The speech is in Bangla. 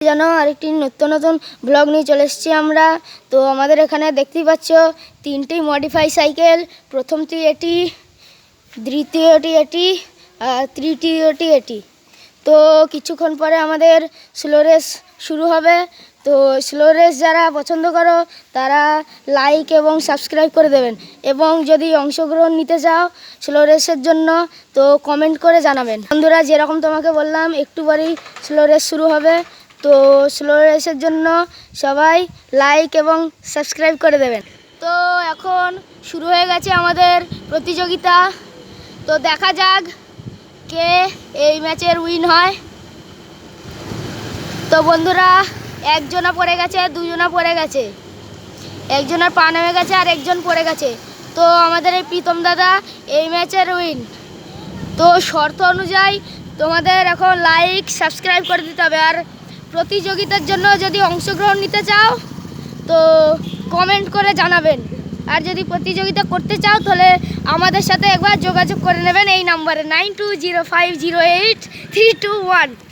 জানো আরেকটি নতুন ব্লগ নিয়ে চলে এসেছি আমরা। তো আমাদের এখানে দেখতেই পাচ্ছ তিনটি মডিফাই সাইকেল, প্রথমটি এটি, দ্বিতীয়টি এটি আর তৃতীয়টি এটি। তো কিছুক্ষণ পরে আমাদের স্লো রেস শুরু হবে। তো স্লো রেস যারা পছন্দ করো তারা লাইক এবং সাবস্ক্রাইব করে দেবেন, এবং যদি অংশগ্রহণ নিতে চাও স্লো রেসের জন্য তো কমেন্ট করে জানাবেন। বন্ধুরা, যেরকম তোমাকে বললাম একটু পরেই স্লো রেস শুরু হবে। তো স্লো রেসের জন্য সবাই লাইক এবং সাবস্ক্রাইব করে দেবেন। তো এখন শুরু হয়ে গেছে আমাদের প্রতিযোগিতা। তো দেখা যাক কে এই ম্যাচের উইন হয়। তো বন্ধুরা, একজনা পড়ে গেছে, দুজনা পড়ে গেছে, একজনের পা নেমে গেছে আর একজন পড়ে গেছে। তো আমাদের এই প্রীতম দাদা এই ম্যাচের উইন। তো শর্ত অনুযায়ী তোমাদের এখন লাইক সাবস্ক্রাইব করে দিতে হবে, আর প্রতিযোগিতার জন্য যদি অংশগ্রহণ নিতে চাও তো কমেন্ট করে জানাবেন। আর যদি প্রতিযোগিতা করতে চাও তাহলে আমাদের সাথে একবার যোগাযোগ করে নেবেন এই নাম্বারে 9205083221।